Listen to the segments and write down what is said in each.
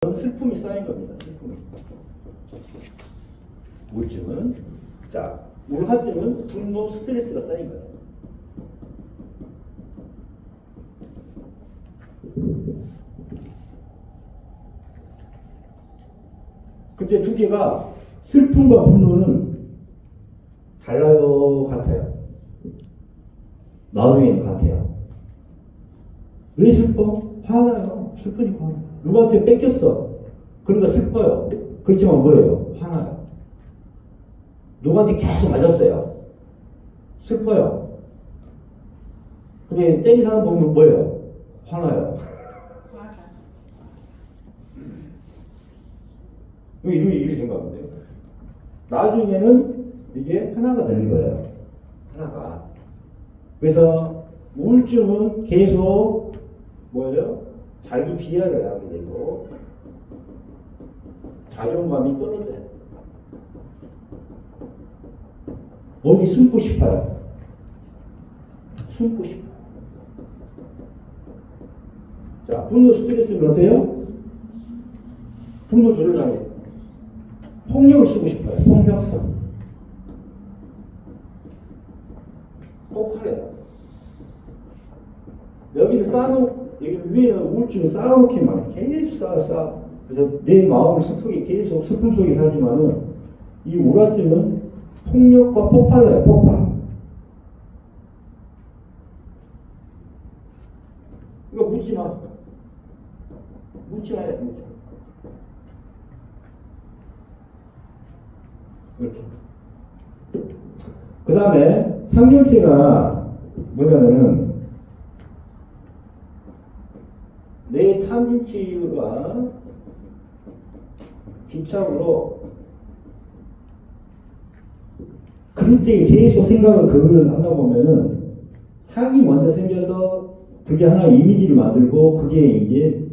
슬픔이 쌓인 겁니다. 슬픔이. 우울증은, 자, 우울증은 분노, 스트레스가 쌓인 거예요. 근데 두 개가 슬픔과 분노는 달라요, 같아요. 마음이 같아요. 왜 슬퍼? 화나요. 슬프니까. 누구한테 뺏겼어. 그러니까 슬퍼요. 그렇지만 뭐예요? 화나요. 누구한테 계속 맞았어요. 슬퍼요. 근데 때린 사람 보면 뭐예요? 화나요. 이렇게 생각하면 돼요. 나중에는 이게 하나가 되는 거예요. 하나가. 그래서 우울증은 계속 뭐예요? 자기 비하를 하게 되고 자존감이 떨어져요. 어디 숨고 싶어요. 숨고 싶어요. 자, 분노 스트레스는 어때요? 분노 조절장애. 폭력을 쓰고 싶어요. 폭력성. 폭발해요. 여기를 쌓아놓고, 여기 위에는 우울증을 쌓아놓기만 해. 계속 쌓아. 그래서 내 마음을 슬프게 계속 슬픔 속에 살지만은 이 우울증은 폭력과 폭발해요. 폭발. 이거 묻지 마. 묻지 마요. 묻지 마. 이렇게. 그 다음에 상념체가 뭐냐면은 내 탐진치유가 기착으로 그때 계속 생각을 그걸 하다 보면은 상이 먼저 생겨서 그게 하나의 이미지를 만들고 그게 이제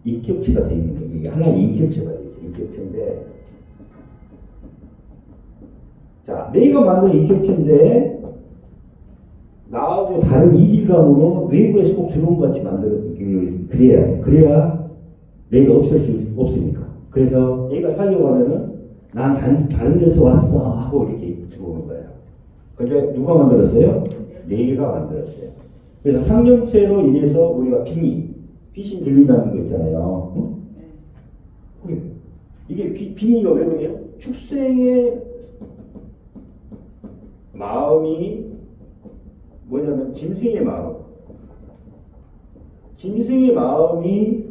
인격체가 되는 거예요. 이게 하나의 인격체가 되어요. 인격체인데 자, 내가 만든 인격체인데 나하고 다른 이질감으로 외부에서 꼭 들어온 것 같이 그래야 돼. 그래야 내가 없을 수 없으니까. 그래서 내가 살려고 하면은 난 다른 데서 왔어 하고 이렇게 들어오는 거예요. 근데 누가 만들었어요? 내가 만들었어요. 그래서 상념체로 인해서 우리가 귀신 들린다는 거 있잖아요. 응? 이게 빙의가 왜 그래요? 축생의 마음이 뭐냐면 짐승의 마음. 짐승의 마음이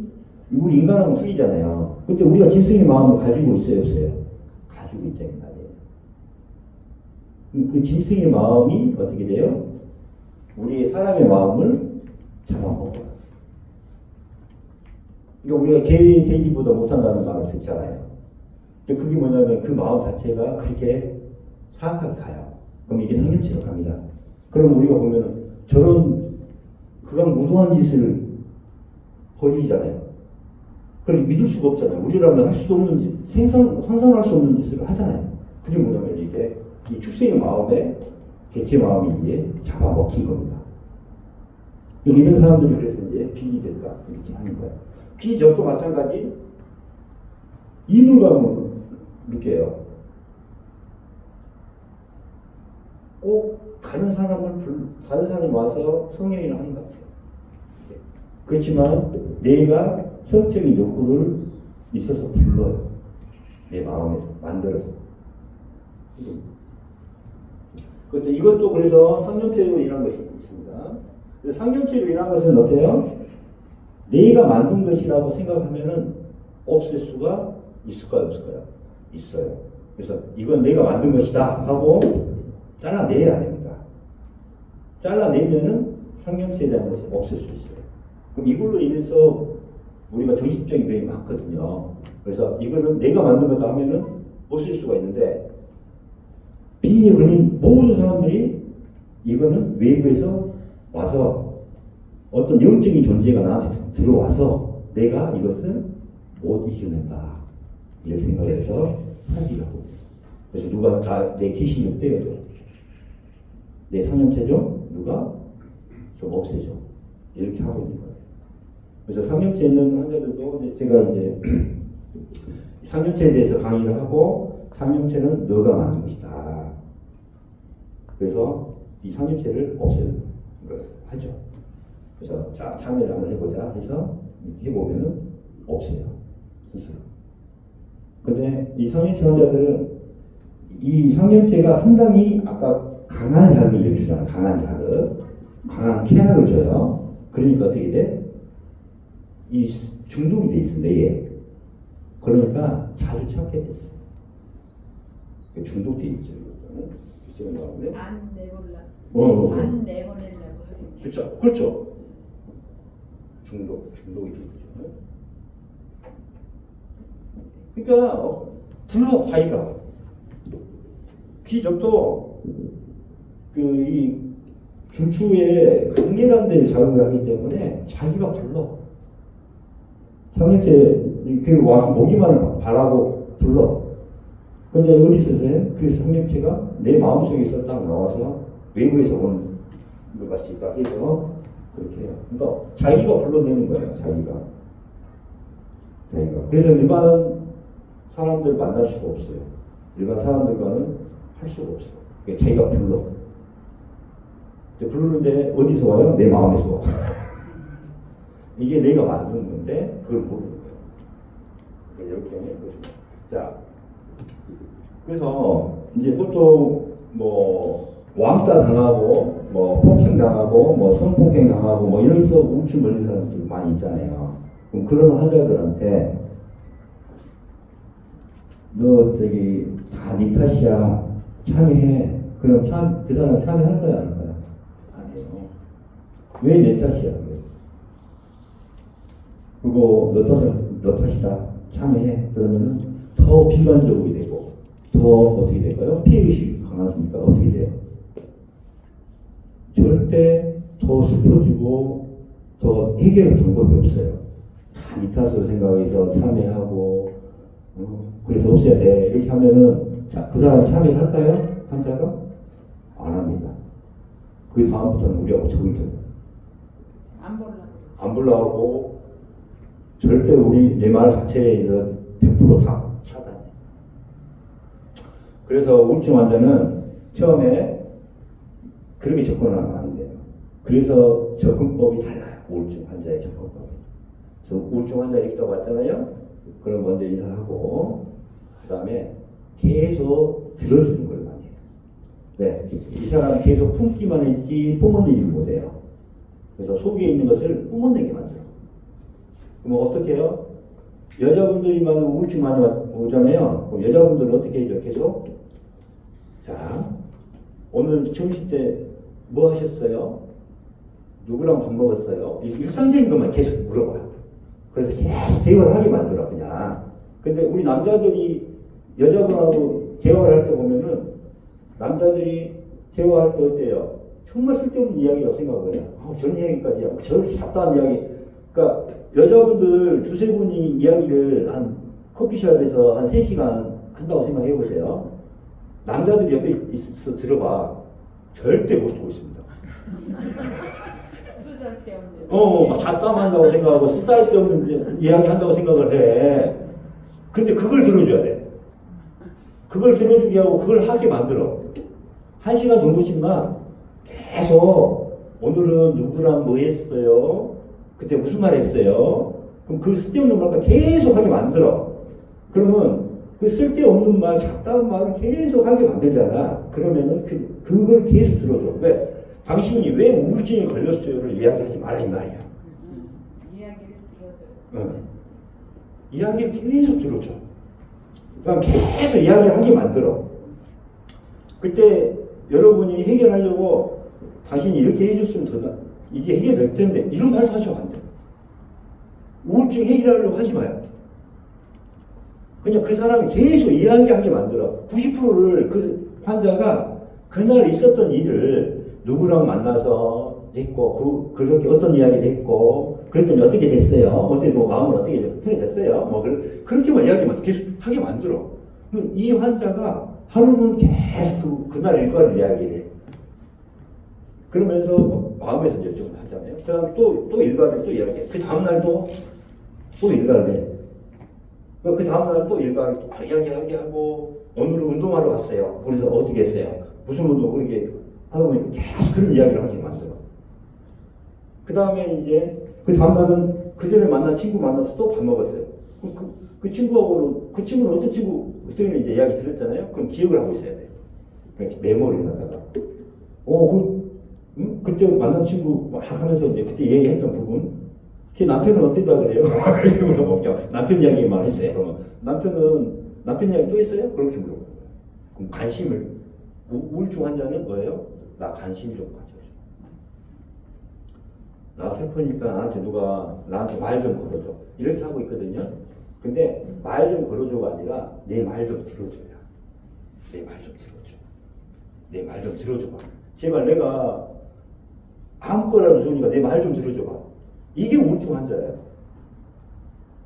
우리 인간하고 틀리잖아요. 근데 우리가 짐승의 마음을 가지고 있어요, 없어요? 가지고 있다는 말이에요. 그 짐승의 마음이 어떻게 돼요? 우리의 사람의 마음을 잡아먹어요. 그러니까 우리가 돼지보다 못한다는 말을 듣잖아요. 근데 그게 뭐냐면 그 마음 자체가 그렇게 사악하게 가요. 그럼 이게 상념체로 갑니다. 그럼 우리가 보면은 그런 무도한 짓을 벌이잖아요. 그걸 믿을 수가 없잖아요. 우리라면 할 수도 없는 짓, 상상할 수 없는 짓을 하잖아요. 그게 뭐냐면 이게 이 축생의 마음에 개체 마음이 이제 잡아먹힌 겁니다. 이런 사람들이 그래서 이제 비기될까 이렇게 하는 거예요. 비적도 마찬가지 이물감을 느껴요. 꼭 다른 사람이 와서 성행위를 하는 것 같아요. 그렇지만 내가 성적인 욕구를 있어서 불러요. 내 마음에서 만들어서. 그런데 이것도 그래서 상념체로 인한 것이 있습니다. 상념체로 인한 것은 어때요? 내가 만든 것이라고 생각하면은 없앨 수가 있을까요? 없을까요? 있어요. 그래서 이건 내가 만든 것이다 하고 잘라내야 됩니다. 잘라내면은 상념체에 대한 것이 없앨 수 있어요. 그럼 이걸로 인해서 우리가 정신적인 병이 많거든요. 그래서 이거는 내가 만든 거다 하면은 없앨 수가 있는데 빙의에 걸린 모든 사람들이 이거는 외부에서 와서 어떤 영적인 존재가 나한테 들어와서 내가 이것을 못 이겨낸다. 이렇게 생각해서 포기를 하고 그래서 누가 내 귀신을 떼어줘. 내 상념체 좀 누가 좀 없애줘. 이렇게 하고 있는 거예요. 그래서 상념체 있는 환자들도 제가 이제 상념체에 대해서 강의를 하고 상념체는 너가 만든 것이다. 그래서 이 상념체를 없애는 걸 하죠. 그래서 자 참여를 한번 해보자 해서 이렇게 해보면은 없어요 스스로. 근데 이 상념체 환자들은 이 상념체가 상당히 아까 강한 자극을 주잖아요. 강한 자극, 강한 쾌락을 줘요. 그러니까 어떻게 돼? 이 중독이 돼 있어 뇌에. 그러니까 자주 찾게 돼 있어. 중독돼 있죠. 안 내보려고. 안 내보내려고 하겠네. 그렇죠. 그렇죠. 중독이 돼 있죠. 그러니까 불러 자기가 기적도 이 중추에 강렬한 데를 자극을 하기 때문에 자기가 불러. 상념체 그 와서 모기만을 바라고 불러. 근데 어디서 있어요? 그 상념체가 내 마음속에서 딱 나와서 외부에서 오는 것 같이 딱 해서 그렇게 해요. 그러니까 자기가 불러내는 거예요. 자기가. 그래서 일반 사람들 만날 수가 없어요. 일반 사람들과는 할 수가 없어요. 그러니까 자기가 불러. 부르는데 어디서 와요? 내 마음에서 와. 이게 내가 만든 건데 그걸 모르는 거예요. 이렇게 보시면. 자, 그래서 이제 보통 뭐 왕따 당하고 뭐 폭행 당하고 뭐 성폭행 당하고 뭐 이래서 우울증 걸린 사람들 많이 있잖아요. 그럼 그런 환자들한테 너 저기 다 네 탓이야 참여해. 그럼 그 사람 참여할 거야 안 할 거야? 안 해요. 왜 내 탓이야? 그리고 너 탓이다 참여해. 그러면은 더 비관적이 되고 더 어떻게 될까요? 피해의식이 강하니까 어떻게 돼요? 절대 더 슬퍼지고 더 해결 방법이 없어요. 다 네 탓으로 생각해서 참여하고 그래서 없애야 돼. 이렇게 하면은 그 사람 참여할까요? 환자가? 안 합니다. 그 다음부터는 우리하고 적을 둬요. 안 보려고 절대 우리 내 말 자체에서 100% 다 차단해. 그래서 우울증 환자는 처음에 그렇게 접근하면 안 돼요. 그래서 접근법이 달라요. 우울증 환자의 접근법이. 그래서 우울증 환자 이렇게 왔잖아요. 그럼 먼저 인사하고 그 다음에 계속 들어주는 걸 많이 해요. 왜? 이 사람이 계속 품기만 했지 뿜어내지 못해요. 그래서 속에 있는 것을 뿜어내게 만들어. 그럼 어떻게 해요? 여자분들이 많이 우울증 많이 오잖아요. 그럼 여자분들은 어떻게 해요? 계속 자 오늘 점심 때 뭐 하셨어요? 누구랑 밥 먹었어요? 일상적인 것만 계속 물어봐요. 그래서 계속 대화를 하게 만들어 그냥. 근데 우리 남자들이 여자분하고 대화를 할 때 보면은 남자들이 대화할 때 어때요? 정말 쓸데없는 이야기라고 생각을 해요. 저런 이야기까지야. 저렇게 잡다한 이야기. 그러니까 여자분들 두세 분이 이야기를 한 커피숍에서 한 3시간 한다고 생각해 보세요. 남자들이 옆에 있어서 들어봐. 절대 못 듣고 있습니다. 쓰잘데없는. 막 잡담한다고 생각하고 쓰잘데없는 이야기 한다고 생각을 해. 근데 그걸 들어줘야 돼. 그걸 들어주게 하고 그걸 하게 만들어. 1시간 정도씩만 계속 오늘은 누구랑 뭐 했어요? 그때 무슨 말 했어요? 그럼 그 쓸데없는 말과 계속 하게 만들어. 그러면 그 쓸데없는 말, 잡다한 말을 계속 하게 만들잖아. 그러면은 그걸 계속 들어줘. 왜? 당신이 왜 우울증에 걸렸어요를 이야기하지 마라 이 말이야. 이야기를 들어줘요. 이야기를 계속 들어줘. 그럼 계속 이야기를 하게 만들어. 그때 여러분이 해결하려고 당신이 이렇게 해줬으면 더 이게 해결될 텐데 이런 말도 하시면 안 돼. 우울증 해결하려고 하지 마요. 그냥 그 사람이 계속 이야기하게 만들어. 90%를 그 환자가 그날 있었던 일을 누구랑 만나서 했고 그렇게 어떤 이야기를 했고 그랬더니 어떻게 됐어요? 어떻게 뭐 마음을 어떻게 편해졌어요? 뭐 그렇게만 이야기만 계속 하게 만들어. 이 환자가 하루는 계속 그날 일과를 이야기를 해. 그러면서 마음에서 이제 좀 하잖아요. 그 다음에 또 일과를 또 이야기해. 그 다음날도 또 일과를 해. 그 다음날 또 일과를 또 이야기하게 하고 오늘은 운동하러 갔어요. 그래서 어떻게 했어요? 무슨 운동 그렇게 하다 보니까 계속 그런 이야기를 하게 만들어. 그 다음에 이제 그 다음날은 그 전에 만난 친구 만나서 또 밥 먹었어요. 그 친구하고는 그 친구는 어떤 친구 그때는 이제 이야기 들었잖아요. 그럼 기억을 하고 있어야 돼요. 그래서 메모를 해놨다가 그때 만난 친구 막 하면서 이제 그때 얘기했던 부분 걔 남편은 어땠다 그래요? 그렇게 물어보죠. 남편 이야기만 했어요. 그러면 남편 이야기 또 있어요? 그렇게 물어보는 거예요. 그럼 관심을 우울증 환자는 뭐예요? 나 관심 좀 가져줘. 나 슬프니까 나한테 말 좀 걸어줘. 이렇게 하고 있거든요. 근데 말 좀 걸어줘가 아니라 내 말 좀 들어줘야. 내 말 좀 들어줘. 내 말 좀 들어줘봐. 제발 내가 아무거나도 좋으니까 내 말 좀 들어줘봐. 이게 우울증 환자예요.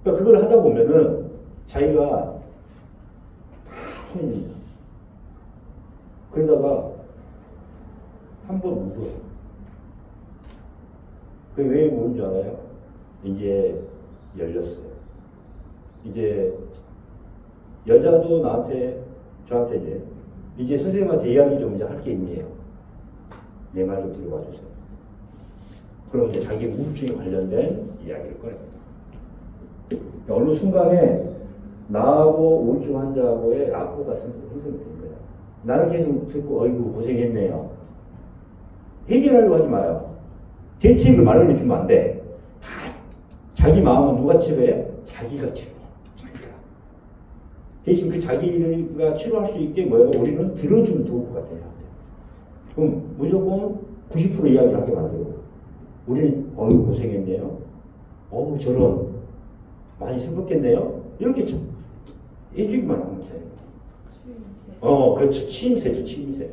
그러니까 그걸 하다 보면은 자기가 다 통합니다. 그러다가 한번 울어요. 그게 왜 우는 줄 알아요? 이제 열렸어요. 이제 여자도 저한테 이제 선생님한테 이야기 좀 이제 할 게 있네요. 내 말 좀 들어봐 주세요. 그럼 이제 자기 우울증에 관련된 이야기를 꺼냅니다. 그러니까 어느 순간에 나하고 우울증 환자하고의 라포가 형성이 된 거예요. 나는 계속 듣고 어이구 고생했네요. 해결하려고 하지 마요. 대책을 마련해 주면 안 돼. 다 자기 마음은 누가 치료해요? 자기가 치료해. 자기가. 대신 그 자기가 치료할 수 있게 뭐예요? 우리는 들어주는 도구가 돼야 돼. 그럼 무조건 90% 이야기를 하게 만들고 우리는 어이구 고생했네요. 어우 저런 많이 슬펐겠네요. 이렇게 해주기만 하면 돼요. 그렇죠. 치임새죠, 치임새.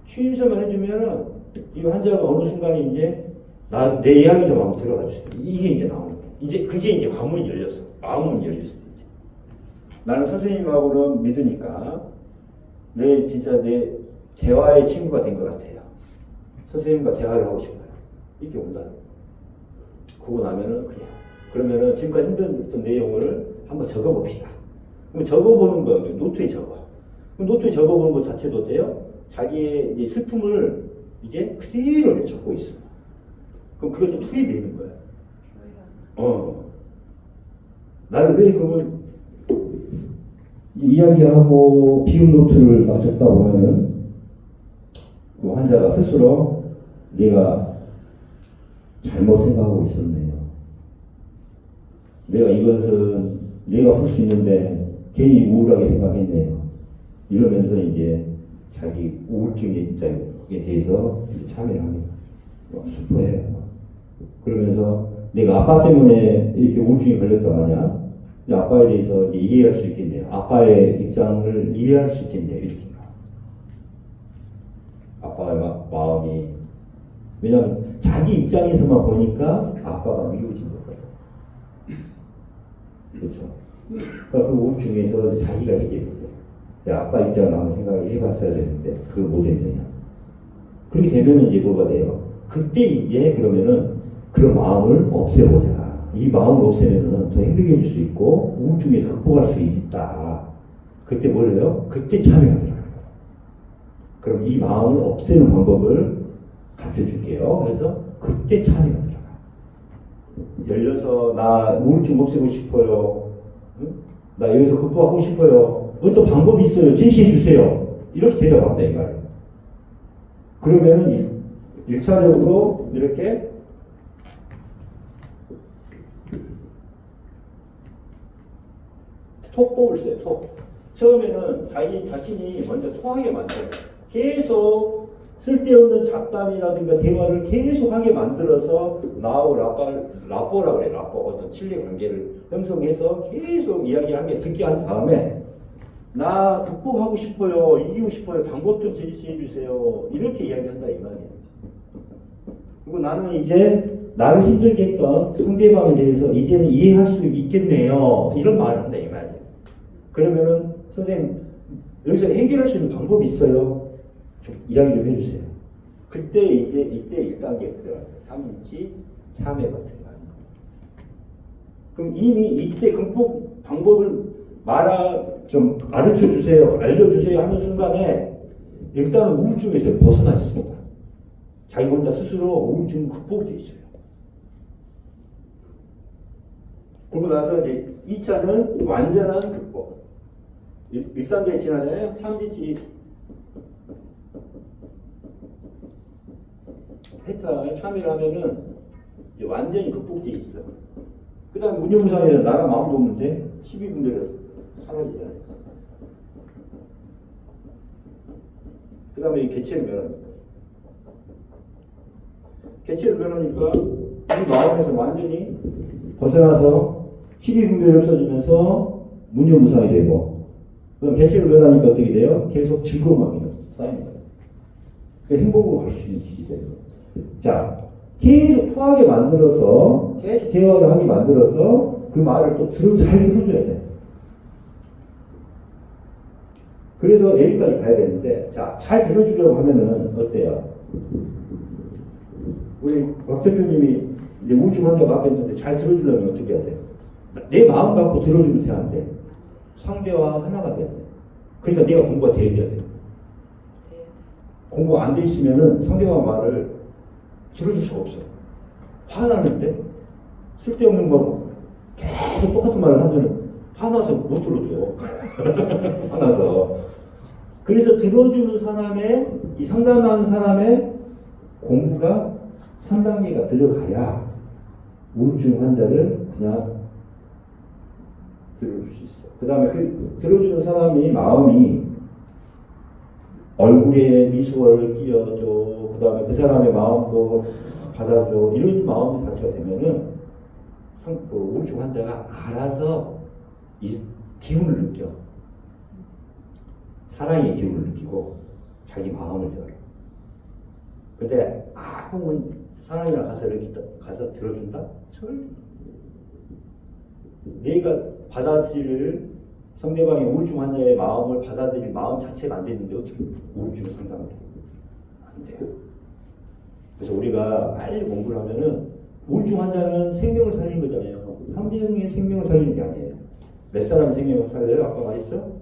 치임새만 해주면은 이 환자가 어느 순간에 이제 내 이야기 좀 한번 들어가 주세요. 이게 이제 나오는 거예요. 이제 그게 이제 관문이 열렸어. 마음문이 열렸어. 이제. 나는 선생님하고는 믿으니까 진짜 내 대화의 친구가 된 것 같아요. 선생님과 대화를 하고 싶어요. 이렇게 온다. 그러고 나면은 그래요. 그러면은 지금까지 힘들었던 내용을 한번 적어봅시다. 그럼 적어보는 거예요. 노트에 적어. 그럼 노트에 적어보는 것 자체도 돼요. 자기의 이제 슬픔을 이제 그대로 적고 있어. 그럼 그것도 투입이 되는 거야. 나를 왜 그러면 이야기하고 비움 노트를 막 적다 보면은 그 환자가 스스로 내가 잘못 생각하고 있었네요. 내가 이것은 내가 풀 수 있는데 괜히 우울하게 생각했네요. 이러면서 이제 자기 우울증의 입장에 대해서 참여를 합니다. 슬퍼해요. 그러면서 내가 아빠 때문에 이렇게 우울증이 걸렸단 말이야. 아빠에 대해서 이제 이해할 수 있겠네요. 아빠의 입장을 이해할 수 있겠네요. 이렇게. 아빠의 마음이. 왜냐하면 자기 입장에서만 보니까 아빠가 미워진 거거든. 그렇죠. 그러니까 그 우울증에서 자기가 해결이 돼. 아빠 입장을 한번 생각을 해봤어야 되는데 그걸 못 했느냐. 그렇게 되면 이제 뭐가 돼요? 그때 이제 그러면은 그런 마음을 없애보자. 이 마음을 없애면은 더 행복해질 수 있고 우울증에서 극복할 수 있다. 그때 뭘 해요? 그때 참여가 들어가요. 그럼 이 마음을 없애는 방법을 가르쳐 줄게요. 그래서 그때 참여가 들어가요. 열려서 나 우울증 없애고 싶어요. 응? 나 여기서 극복하고 싶어요. 어떤 방법이 있어요. 제시해 주세요. 이렇게 대답한다 이 말이에요. 그러면은 1차적으로 이렇게 톡법을 써요. 톡. 처음에는 자기 자신이 먼저 토하게 만들어요. 계속 쓸데없는 잡담이라든가 대화를 계속하게 만들어서 나하고 라뽀라고 그래. 라뽀. 어떤 친리 관계를 형성해서 계속 이야기하게 듣게 한 다음에 나 극복하고 싶어요. 이기고 싶어요. 방법 좀 제시해 주세요. 이렇게 이야기한다 이 말이에요. 그리고 나는 이제 나를 힘들게 했던 상대방에 대해서 이제는 이해할 수 있겠네요. 이런 말을 한다 이 말이에요. 그러면은 선생님 여기서 해결할 수 있는 방법이 있어요. 좀 이야기 좀 해주세요. 그때 이때 1단계 들어가요. 3인치 참여가 들어가는 거예요. 그럼 이미 이때 극복 방법을 좀 가르쳐 주세요, 알려주세요 하는 순간에 일단은 우울증에서 벗어나 있습니다. 자기 혼자 스스로 우울증 극복돼 있어요. 그러고 나서 이제 2차는 완전한 극복. 1단계 지나잖아요. 참지치 해탈 참여를 하면은 이제 완전히 극복돼 있어. 그 다음 문제무상에는 나랑 마음도 없는데 12분대로 사라지잖아요. 그 다음에 이 개체를 면합니다. 개체를 면하니까 우리 마음에서 완전히 벗어나서 12분별이 없어지면서 문제무상이 되고, 그럼 개체를 면하니까 어떻게 돼요? 계속 즐거움만 쌓이는 거예요. 그 행복으로 갈 수 있는 길이 되는 거예요. 자, 계속 통하게 만들어서, 계속 대화를 하게 만들어서 그 말을 또 잘 들어줘야 돼. 그래서 A까지 가야 되는데, 자, 잘 들어주려고 하면은 어때요? 우리 박 대표님이 이제 우울증 환자가 앞에 있는데 잘 들어주려면 어떻게 해야 돼? 내 마음 갖고 들어주면 돼야 안 돼? 상대와 하나가 돼야 돼. 그러니까 내가 공부가 돼야 돼. 공부가 안 돼 있으면은 상대방 말을 들어줄 수가 없어. 화나는데 쓸데없는 거 계속 똑같은 말을 하면은 화나서 못 들어줘. 화나서. 그래서 들어주는 사람의, 이 상담하는 사람의 공부가 3단계가 들어가야 우울증 환자를 그냥 들어줄 수 있어. 그 다음에 그 들어주는 사람이 마음이 얼굴에 미소를 띄워줘. 그 다음에 그 사람의 마음도 받아줘. 이런 마음 자체가 되면은 그 우울증 환자가 알아서 이 기운을 느껴. 사랑의 기운을 느끼고 자기 마음을 열어. 근데 아무 사람이랑 가서 이렇게 가서 들어준다? 내가 받아들일 상대방의 우울증 환자의 마음을 받아들일 마음 자체가 안 되는데 어떻게 우울증 상담을 해? 안 돼요. 그래서 우리가 빨리 공부를 하면은 우울증 환자는 생명을 살리는 거잖아요. 한 명의 생명을 살리는 게 아니에요. 몇 사람의 생명을 살려요? 아까 말했죠?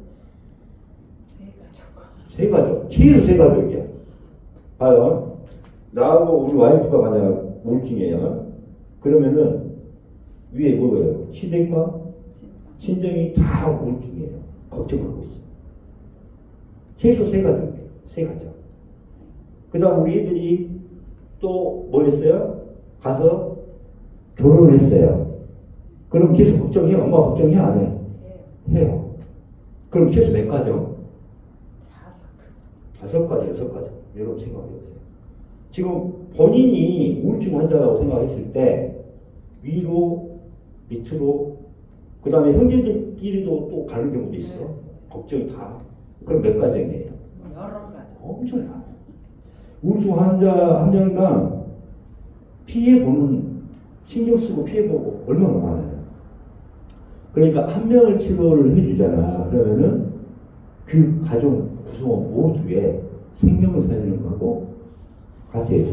세 가족. 최소 세 가족이야. 봐요. 나하고 우리 와이프가 만약 우울증이에요. 그러면은 위에 뭐예요? 시댁과 친정이 다 우울증이에요. 걱정을 하고 있어요. 최소 세 가족이에요. 세 가족. 그 다음 우리 애들이 또 뭐 했어요? 가서 결혼을 했어요. 그럼 계속 걱정해요? 엄마 걱정해? 안 해? 해요. 그럼 최소 몇 가족? 5가지, 6가지. 여러분 생각해보세요. 지금 본인이 우울증 환자라고 생각했을 때 위로, 밑으로, 그 다음에 형제들끼리도 또 가는 경우도 있어. 걱정이 다. 그럼 몇 가정이에요? 여러 가지. 엄청 많아요. 우울증 환자 한 명당 피해보는, 신경 쓰고 피해보고 얼마나 많아요. 그러니까 한 명을 치료를 해주잖아. 그러면은 그 가정 구성원 모두의 생명을 살리는 거하고 같아요.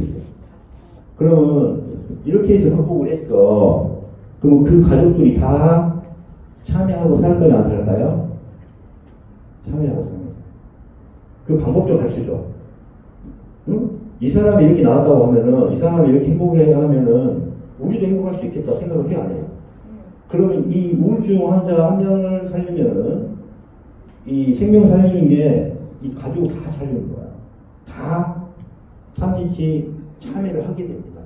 그러면 이렇게 해서 극복을 했어. 그러면 그 가족들이 다 참여하고 살까요? 안 살까요? 참여하고 살까요? 그 방법 좀 가르쳐줘. 응? 이 사람이 이렇게 나왔다고 하면은, 이 사람이 이렇게 행복해 하면은 우리도 행복할 수 있겠다 생각을 해, 안 해요? 그러면 이 우울증 환자 한 명을 살리면은 이 생명 살리는 게 이 가족을 다 살리는 거야. 다 삼진치 참여를 하게 됩니다.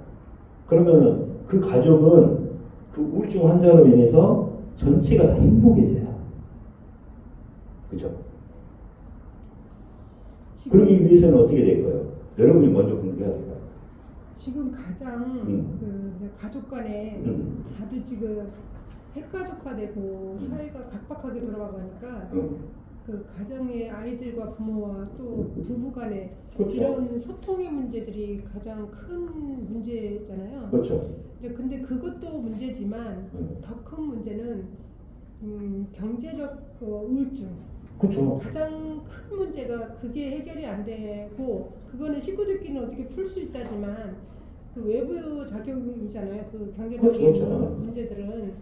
그러면은 그 가족은 그 우울증 환자로 인해서 전체가 다 행복해져요. 그죠? 그러기 위해서는 어떻게 될 거예요? 여러분이 먼저 공부해야 될까요? 지금 가장 그 가족 간에 다들 지금 핵가족화되고 사회가 각박하게 돌아가니까 그 가정의 아이들과 부모와 또 부부 간에 그렇죠. 이런 소통의 문제들이 가장 큰 문제잖아요. 그렇죠. 근데 그것도 문제지만 더 큰 문제는 경제적 우울증. 그렇죠. 가장 큰 문제가 그게 해결이 안 되고 그거는 식구들끼리는 어떻게 풀 수 있다지만 그 외부 작용이잖아요. 그 경제적인 그렇죠. 문제들은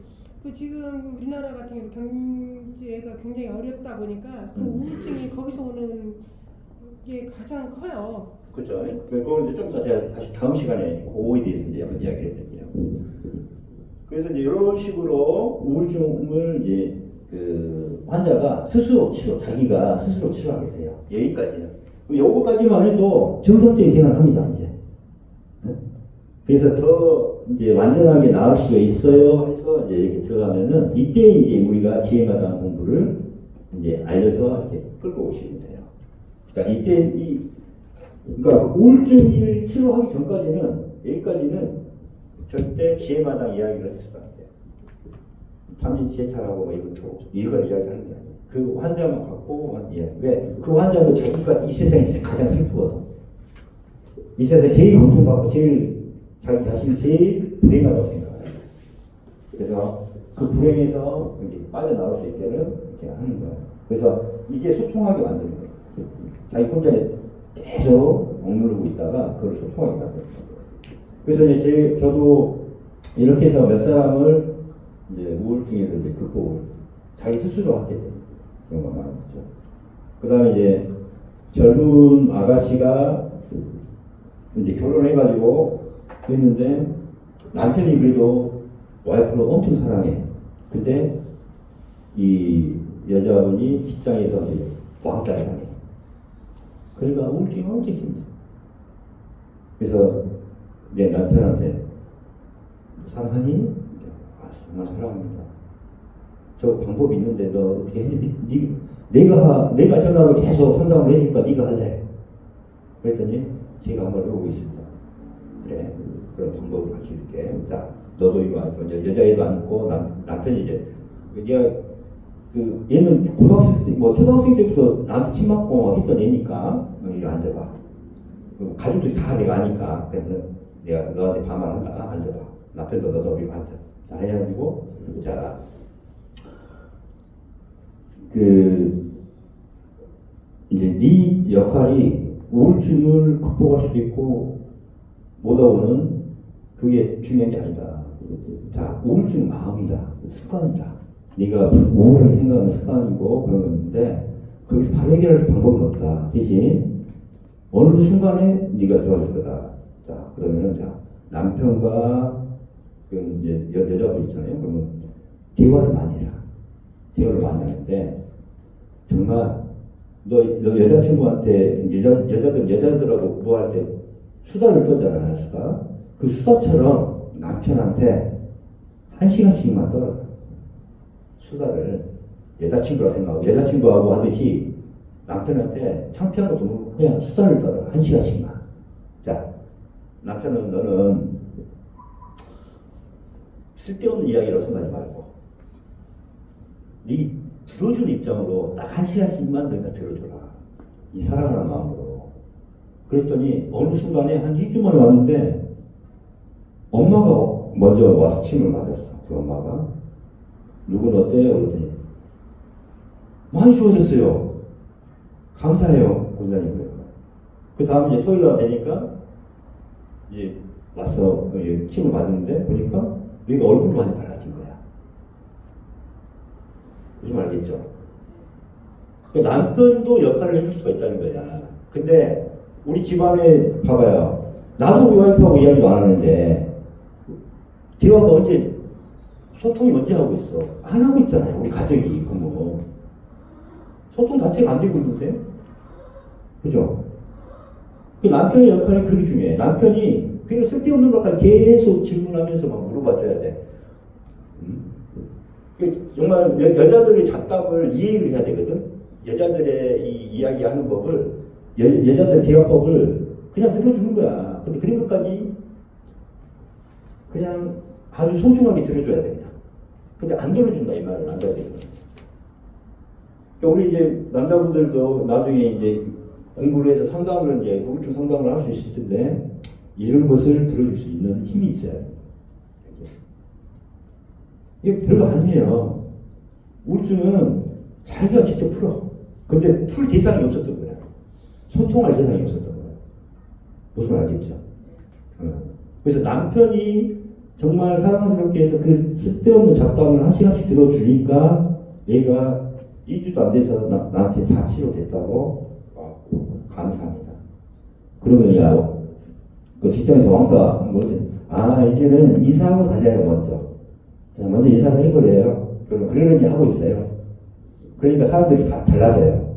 그 지금 우리나라 같은 경우 경제가 굉장히 어렵다 보니까 그 우울증이 거기서 오는 게 가장 커요. 그렇죠. 그건 이제 좀 더 제가 다시 다음 시간에 그거에 대해서 이제 한번 이야기를 해드릴게요. 그래서 이제 이런 식으로 우울증을 이제 그 환자가 스스로 자기가 스스로 치료하게 돼요. 여기까지는. 요거까지만 해도 정상적인 생활을 합니다, 이제. 그래서 더 이제 완전하게 나을 수가 있어요 해서 이제 이렇게 들어가면은 이때 이제 우리가 지혜마당 공부를 이제 알려서 이렇게 끌고 오시면 돼요. 그러니까 이때 그러니까 우울증을 치료하기 전까지는 여기까지는 절대 지혜마당 이야기를 할 수가 없어요. tam진 지혜타라고 이걸 이야기하는 게 아니에요. 그 환자만 갖고 왜? 그 환자는 자기가 이 세상에서 가장 슬프거든. 이 세상에 제일 고통받고 자기 자신이 제일 불행하다고 생각해요. 그래서 그 불행에서 이제 빠져나올 수 있게는 이렇게 하는 거예요. 그래서 이게 소통하게 만드는 거예요. 자기 혼자 계속 억누르고 있다가 그걸 소통하게 만드는 거예요. 그래서 이제 저도 이렇게 해서 몇 사람을 이제 우울증에서 이제 극복을 자기 스스로 하게 되는 경우가 많은 거죠. 그 다음에 이제 젊은 아가씨가 이제 결혼해가지고 했는데 남편이 그래도 와이프를 엄청 사랑해. 근데 이 여자분이 직장에서 이제 왕따를 하게. 그러니까 우울증이 엄청 심해. 그래서 내 남편한테 사랑하니? 아, 정말 사랑합니다. 저 방법이 있는데 너 어떻게 해? 내가 전화로 계속 상담을 해주니까 네가 할래. 그랬더니 제가 한번 해보고 있습니다. 그래, 그런 방법을 가르쳐줄게. 자, 너도 이거 안고 여자애도 안고 남편이 이제 얘가 얘는 고등학생 때, 초등학생 때부터 나한테 침 맞고 했던 애니까 이리 앉아봐. 가족들이 다 내가 아니까 그래서 내가 너한테 반말한다. 앉아봐. 남편도 너도 이리 앉아. 자, 해가지고 자. 이제 네 역할이 우울증을 극복할 수도 있고 못하고는 그게 중요한 게 아니다. 자, 우울증은 마음이다. 습관이다. 네가 우울하게 생각하는 습관이고 그런 건데 거기서 바로 해결할 방법은 없다. 대신 어느 순간에 네가 좋아질 거다. 자, 그러면은 자, 남편과 이제 여자분 있잖아요. 그러면 대화를 많이 해라. 대화를 많이 하는데 정말 너 여자친구한테 여자들하고 뭐 할 때 수다를 떠잖아요. 수다. 그 수다처럼 남편한테 1시간씩만 떨어. 수다를 여자친구라고 생각하고 여자친구하고 하듯이 남편한테 창피한 것도 모르고 그냥 수다를 떨어. 1시간씩만. 자, 남편은 너는 쓸데없는 이야기라고 생각하지 말고 네 들어주는 입장으로 딱 1시간씩만 너가 들어줘라. 이 사랑하는 마음으로. 그랬더니 어느 순간에 한 2주 만에 왔는데 엄마가 먼저 와서 침을 맞았어. 그 엄마가. 누구는 어때요? 그랬더니 많이 좋아졌어요. 감사해요. 원장님. 그 다음 이제 토요일 날 되니까 이제 와서 침을 맞는데 보니까 얘가 얼굴이 많이 달라진 거야. 무슨 말 알겠죠? 그 남편도 역할을 해줄 수가 있다는 거야. 근데 우리 집안에 봐봐요. 나도 우리 와이프하고 이야기도 안 하는데 대화가 언제 소통이 언제 하고 있어? 안 하고 있잖아요. 우리 가족이 부모 소통 자체가 안 되고 있는데 그죠? 그 남편의 역할이 그게 중요해. 남편이 그냥 쓸데없는 것까지 계속 질문하면서 막 물어봐줘야 돼. 정말 여자들의 잡담을 이해를 해야 되거든. 여자들의 이 이야기하는 법을 여자들의 대화법을 그냥 들어주는 거야. 근데 그런 것까지 그냥 아주 소중하게 들어줘야 돼 그냥. 근데 안 들어준다 이 말은 안 들어야 되거든. 그러니까 우리 이제 남자분들도 나중에 이제 공부를 해서 상담을 이제 우울증 상담을 할 수 있을 텐데 이런 것을 들어줄 수 있는 힘이 있어야 돼. 이게 별거 아니에요. 우울증은 자기가 직접 풀어. 근데 풀 대상이 없었던 거야. 소통할 대상이 없었던 거야. 무슨 말 알겠죠? 그래서 남편이 정말 사랑스럽게 해서 그 쓸데없는 잡담을 한 시간씩 들어주니까 얘가 2주도 안 돼서 나한테 다 치료됐다고 감사합니다. 그러면 야, 그 직장에서 왕따 뭐지? 아 이제는 이사하고 다녀요 먼저 이사를 해버려요. 그러려니 하고 있어요. 그러니까 사람들이 다 달라져요.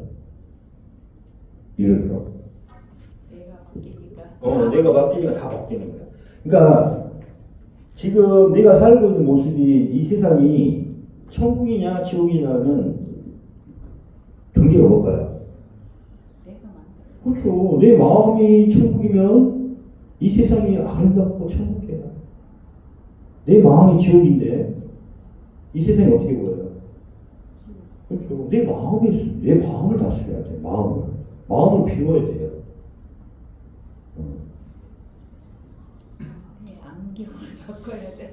이러더라고. 내가 바뀌니까. 내가 바뀌니까 다 바뀌는 거야. 그러니까 지금 내가 살고 있는 모습이 이 세상이 천국이냐 지옥이냐는 경계가 뭘까요? 내가 만들어. 그렇죠. 내 마음이 천국이면 이 세상이 아름답고 천국이야. 내 마음이 지옥인데 이 세상이 어떻게 보여요? 그렇죠. 내 마음을 다스려야 돼. 마음을 비워야 돼요. 내 안경을 바꿔야 돼.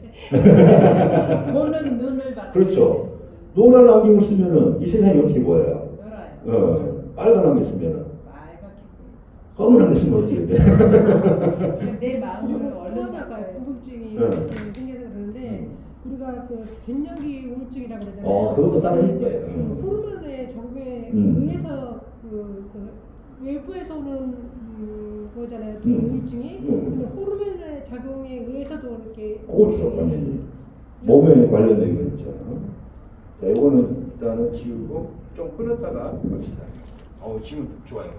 보는 눈을 바꿔야 그렇죠. 돼. 노란 안경을 쓰면은 이 세상이 어떻게 보여요? 놀아요. 빨간 안경 쓰면은 빨갛게 검은 안경 쓰면 어떻게 돼? 보이죠. 내 마음을 그리고 또 얼른 하나가 바꿔야 돼. 궁금증이 네. 좀 생겨서 그러는데 우리가 그 갱년기 우울증이라고 그러잖아요. 그것도 따로 이제 있고요. 그 호르몬의 적응에 의해서 그 외부에서 오는 거잖아요. 그 우울증이. 근데 호르몬의 작용에 의해서도 이렇게 그렇죠. 당연히 몸에 관련된 거 있죠. 자, 이거는 일단은 지우고 좀 끊었다가 갑시다. 지금 좋아요.